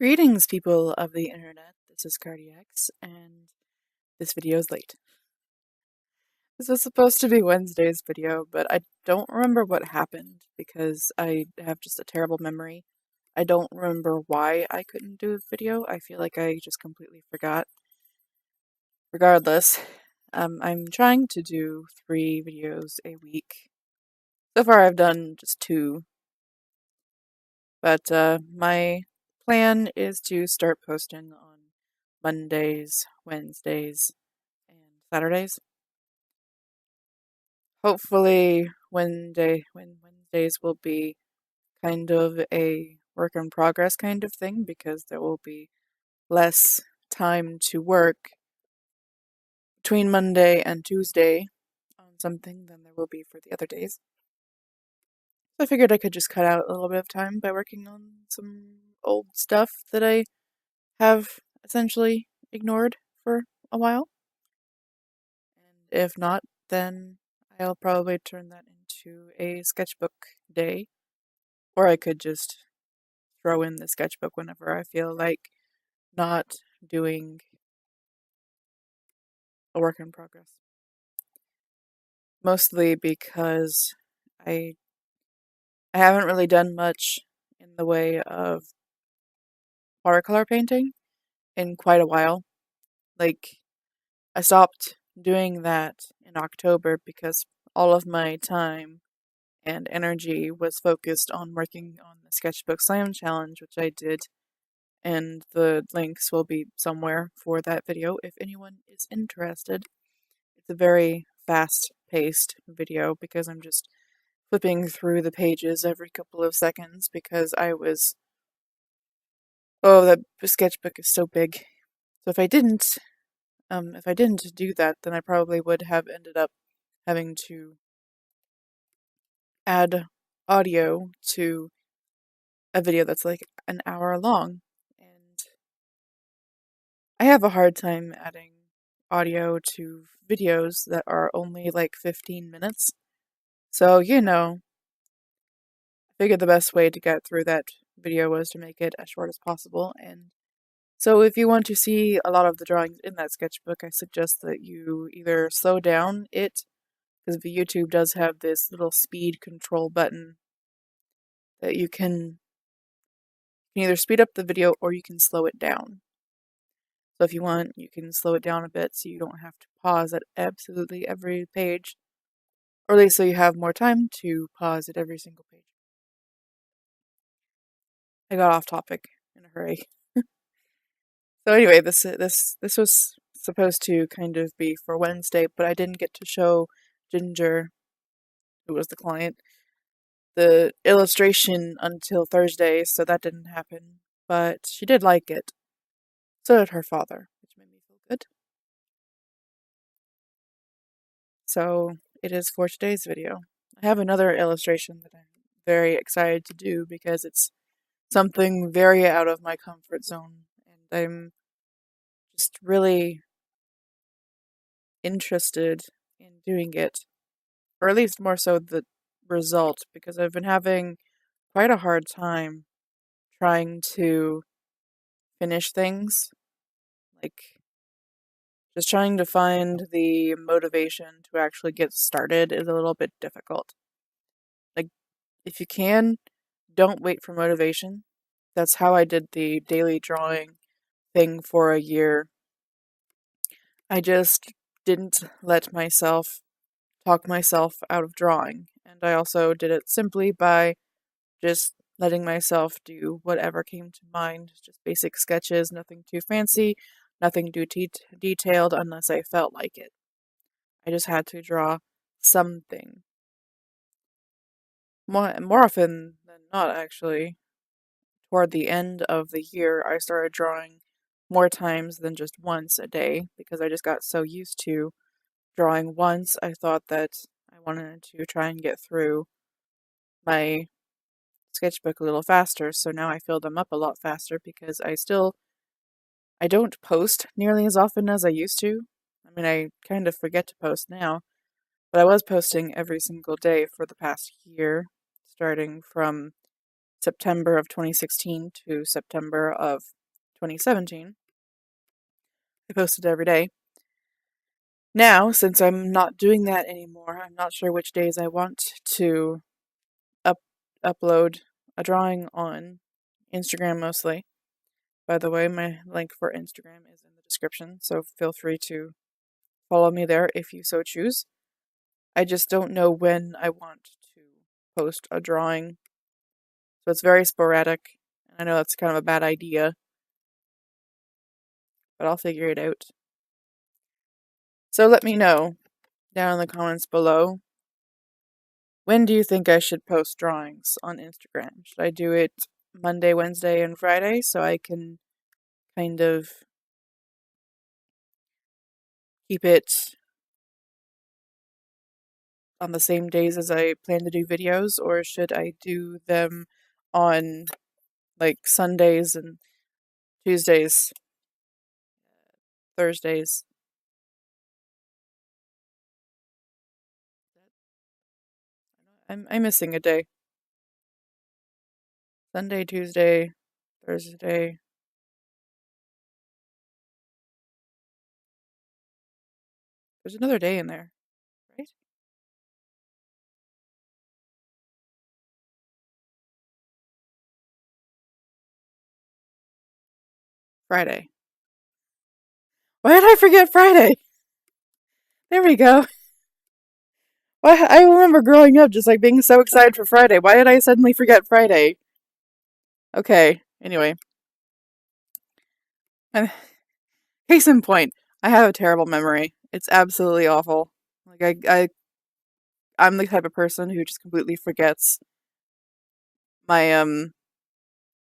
Greetings, people of the internet. This is Cardiacs, and this video is late. This was supposed to be Wednesday's video, but I don't remember what happened because I have just a terrible memory. I don't remember why I couldn't do a video. I feel like I just completely forgot. Regardless, I'm trying to do 3 videos a week. So far, I've done just 2, but my plan is to start posting on Mondays, Wednesdays, and Saturdays. Hopefully, Wednesdays will be kind of a work in progress kind of thing because there will be less time to work between Monday and Tuesday on something than there will be for the other days. So I figured I could just cut out a little bit of time by working on some old stuff that I have essentially ignored for a while. And if not, then I'll probably turn that into a sketchbook day. Or I could just throw in the sketchbook whenever I feel like not doing a work in progress. Mostly because I haven't really done much in the way of watercolor painting in quite a while. Like, I stopped doing that in October because all of my time and energy was focused on working on the Sketchbook Slam Challenge, which I did, and the links will be somewhere for that video if anyone is interested. It's a very fast-paced video because I'm just flipping through the pages every couple of seconds because that sketchbook is so big. So if I didn't do that, then I probably would have ended up having to add audio to a video that's like an hour long. And I have a hard time adding audio to videos that are only like 15 minutes. So, I figured the best way to get through that video was to make it as short as possible. And so if you want to see a lot of the drawings in that sketchbook, I suggest that you either slow down it, because the YouTube does have this little speed control button that you can either speed up the video or you can slow it down. So if you want, you can slow it down a bit so you don't have to pause at absolutely every page, or at least so you have more time to pause at every single page. I got off topic in a hurry. So anyway, this was supposed to kind of be for Wednesday, but I didn't get to show Ginger, who was the client, the illustration until Thursday, so that didn't happen. But she did like it. So did her father, which made me feel good. So it is for today's video. I have another illustration that I'm very excited to do because it's something very out of my comfort zone, and I'm just really interested in doing it, or at least more so the result, because I've been having quite a hard time trying to finish things. Like, just trying to find the motivation to actually get started is a little bit difficult. Like, if you can, don't wait for motivation. That's how I did the daily drawing thing for a year. I just didn't let myself talk myself out of drawing. And I also did it simply by just letting myself do whatever came to mind. Just basic sketches, nothing too fancy, nothing too detailed unless I felt like it. I just had to draw something. More often than not, actually. Toward the end of the year, I started drawing more times than just once a day because I just got so used to drawing once. I thought that I wanted to try and get through my sketchbook a little faster, so now I fill them up a lot faster because I don't post nearly as often as I used to. I mean, I kind of forget to post now, but I was posting every single day for the past year, starting from September of 2016 to September of 2017. I posted every day. Now, since I'm not doing that anymore, I'm not sure which days I want to upload a drawing on Instagram mostly. By the way, my link for Instagram is in the description, so feel free to follow me there if you so choose. I just don't know when I want to post a drawing, so it's very sporadic. I know that's kind of a bad idea, but I'll figure it out. So let me know down in the comments below, when do you think I should post drawings on Instagram? Should I do it Monday, Wednesday, and Friday so I can kind of keep it on the same days as I plan to do videos, or should I do them on like Sundays and Tuesdays, Thursdays? I'm missing a day. Sunday, Tuesday, Thursday. There's another day in there, right? Friday. Why did I forget Friday? There we go. Why I remember growing up just like being so excited for Friday. Why did I suddenly forget Friday? Okay, anyway. Case in point, I have a terrible memory. It's absolutely awful. Like I'm the type of person who just completely forgets my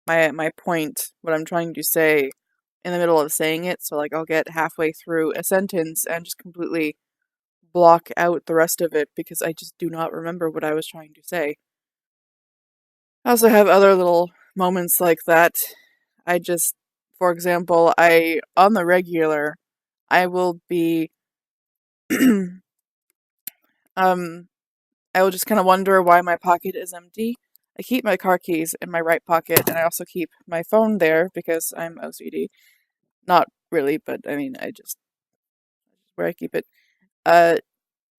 my point, what I'm trying to say in the middle of saying it. So like I'll get halfway through a sentence and just completely block out the rest of it because I just do not remember what I was trying to say. I also have other little moments like that. For example, on the regular, I will be I will just kind of wonder why my pocket is empty. I keep my car keys in my right pocket, and I also keep my phone there because I'm OCD. Not really, but I mean, where I keep it.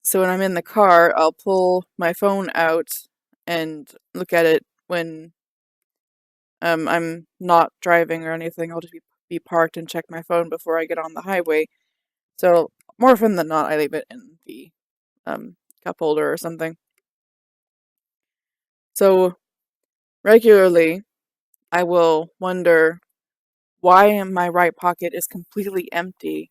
So when I'm in the car, I'll pull my phone out and look at it when I'm not driving or anything. I'll just be parked and check my phone before I get on the highway. So more often than not, I leave it in the cup holder or something. So regularly, I will wonder why my right pocket is completely empty,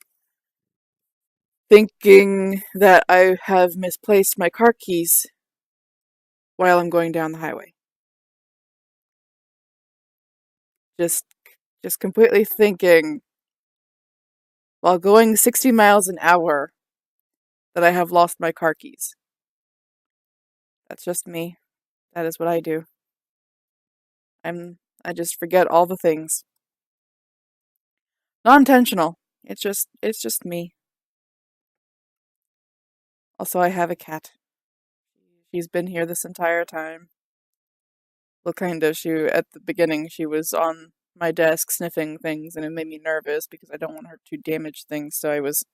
thinking that I have misplaced my car keys while I'm going down the highway. Just completely thinking while going 60 miles an hour that I have lost my car keys. That's just me. That is what I do. I just forget all the things. Not intentional. It's just me. Also, I have a cat. She's been here this entire time. Well, kind of. At the beginning, she was on my desk sniffing things, and it made me nervous because I don't want her to damage things. So I was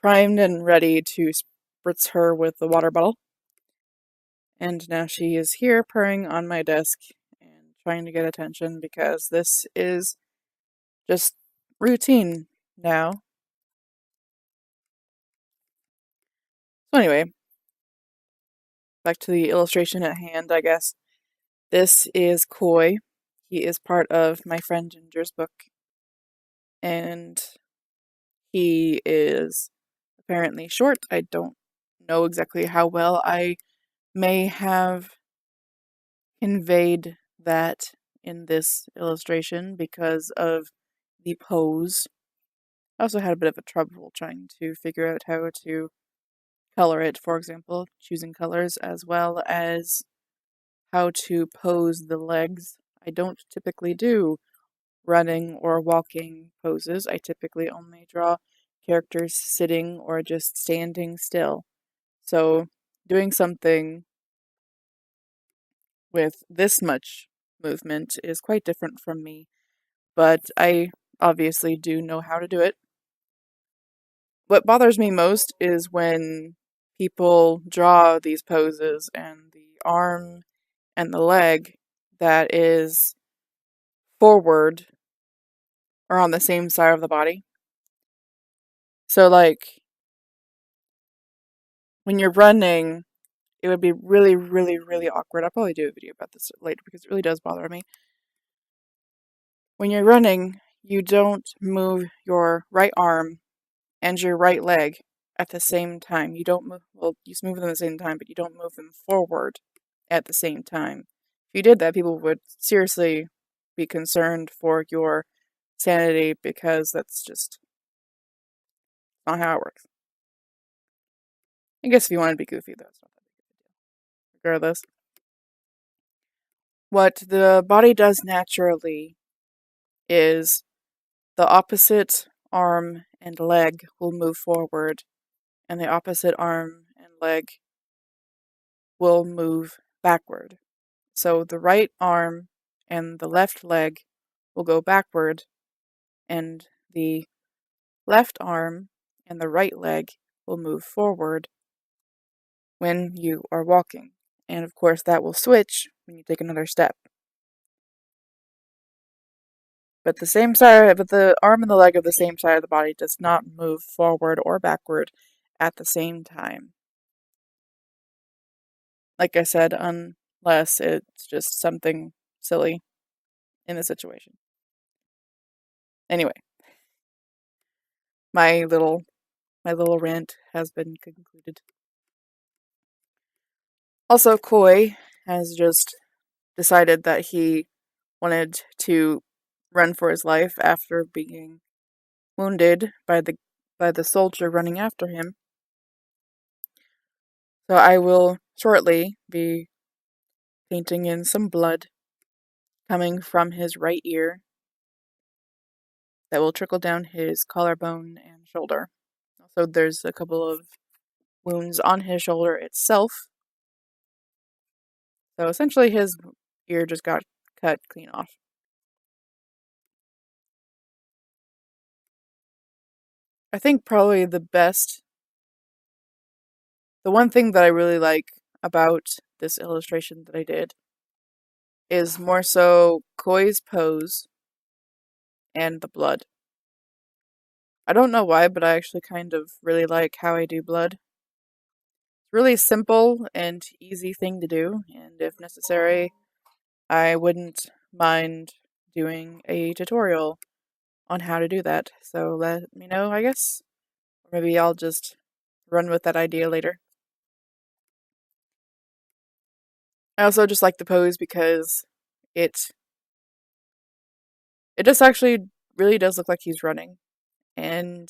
primed and ready to spritz her with the water bottle. And now she is here purring on my desk and trying to get attention because this is just routine now. So anyway, back to the illustration at hand, I guess. This is Koi. He is part of my friend Ginger's book. And he is apparently short. I don't know exactly how well I may have conveyed that in this illustration because of the pose. I also had a bit of a trouble trying to figure out how to color it, for example, choosing colors as well as how to pose the legs. I don't typically do running or walking poses. I typically only draw characters sitting or just standing still. So doing something with this much movement is quite different from me, but I obviously do know how to do it. What bothers me most is when people draw these poses and the arm and the leg that is forward are on the same side of the body. So, like, when you're running, it would be really, really, really awkward. I'll probably do a video about this later because it really does bother me. When you're running, you don't move your right arm and your right leg at the same time. You don't move, well, you move them at the same time, but you don't move them forward at the same time. If you did that, people would seriously be concerned for your sanity because that's just not how it works. I guess if you want to be goofy, that's not that big of a deal. Regardless, what the body does naturally is the opposite arm and leg will move forward, and the opposite arm and leg will move backward. So the right arm and the left leg will go backward, and the left arm and the right leg will move forward when you are walking. And of course, that will switch when you take another step. But the arm and the leg of the same side of the body does not move forward or backward at the same time. Like I said, unless it's just something silly in the situation. Anyway, my little rant has been concluded. Also, Koi has just decided that he wanted to run for his life after being wounded by the soldier running after him. So I will shortly be painting in some blood coming from his right ear that will trickle down his collarbone and shoulder. Also, there's a couple of wounds on his shoulder itself. So essentially his ear just got cut clean off. I think probably the one thing that I really like about this illustration that I did is more so Koi's pose and the blood. I don't know why, but I actually kind of really like how I do blood. It's really simple and easy thing to do, and if necessary, I wouldn't mind doing a tutorial on how to do that. So let me know, I guess. Or maybe I'll just run with that idea later. I also just like the pose because it just actually really does look like he's running. And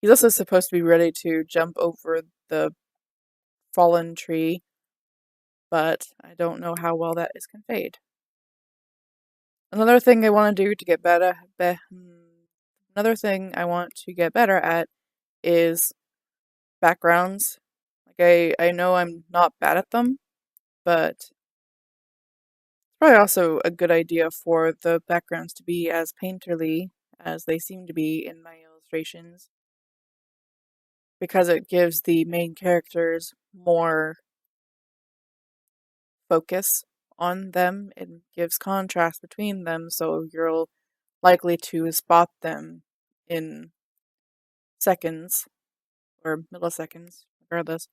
he's also supposed to be ready to jump over the fallen tree, but I don't know how well that is conveyed. Another thing I want to do to get better at is backgrounds. Like I know I'm not bad at them, but it's probably also a good idea for the backgrounds to be as painterly as they seem to be in my illustrations, because it gives the main characters more focus on them and gives contrast between them, so you're likely to spot them in seconds or milliseconds, regardless.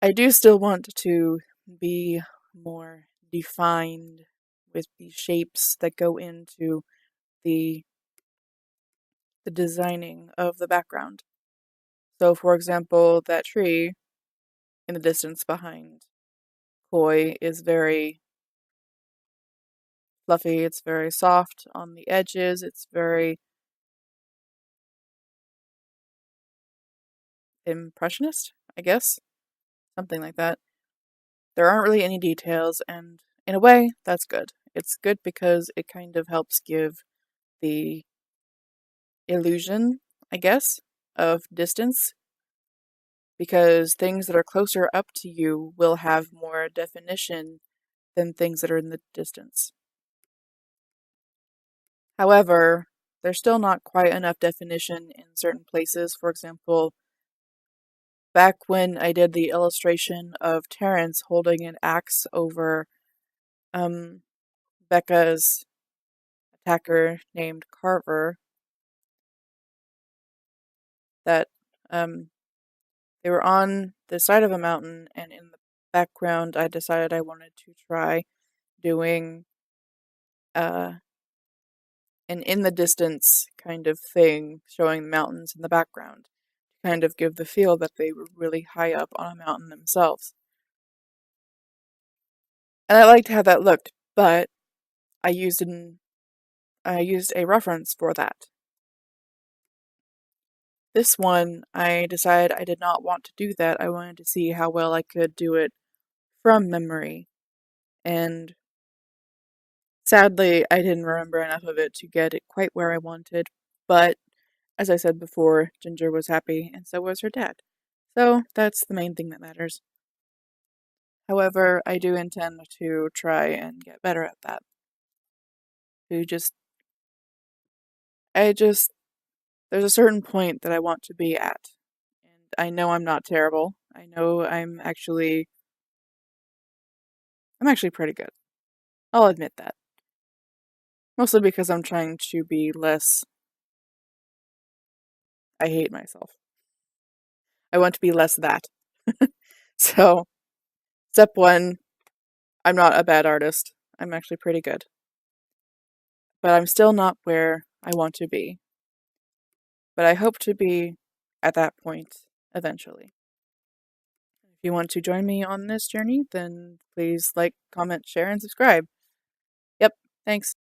I do still want to be more defined with the shapes that go into the designing of the background. So, for example, that tree in the distance behind Koi is very fluffy, it's very soft on the edges, it's very impressionist, I guess. Something like that. There aren't really any details, and in a way, that's good. It's good because it kind of helps give the illusion, I guess, of distance. because things that are closer up to you will have more definition than things that are in the distance. However, there's still not quite enough definition in certain places. For example, back when I did the illustration of Terrence holding an axe over Becca's attacker named Carver, that they were on the side of a mountain, and in the background I decided I wanted to try doing an in the distance kind of thing, showing the mountains in the background, to kind of give the feel that they were really high up on a mountain themselves. And I liked how that looked, but I used a reference for that. This one, I decided I did not want to do that. I wanted to see how well I could do it from memory. And sadly, I didn't remember enough of it to get it quite where I wanted. But as I said before, Ginger was happy, and so was her dad. So that's the main thing that matters. However, I do intend to try and get better at that. There's a certain point that I want to be at. And I know I'm not terrible. I know I'm actually pretty good. I'll admit that. Mostly because I'm trying to be less. I hate myself. I want to be less that. So, step one, I'm not a bad artist. I'm actually pretty good. But I'm still not where I want to be. But I hope to be at that point eventually. If you want to join me on this journey, then please like, comment, share, and subscribe. Yep, thanks.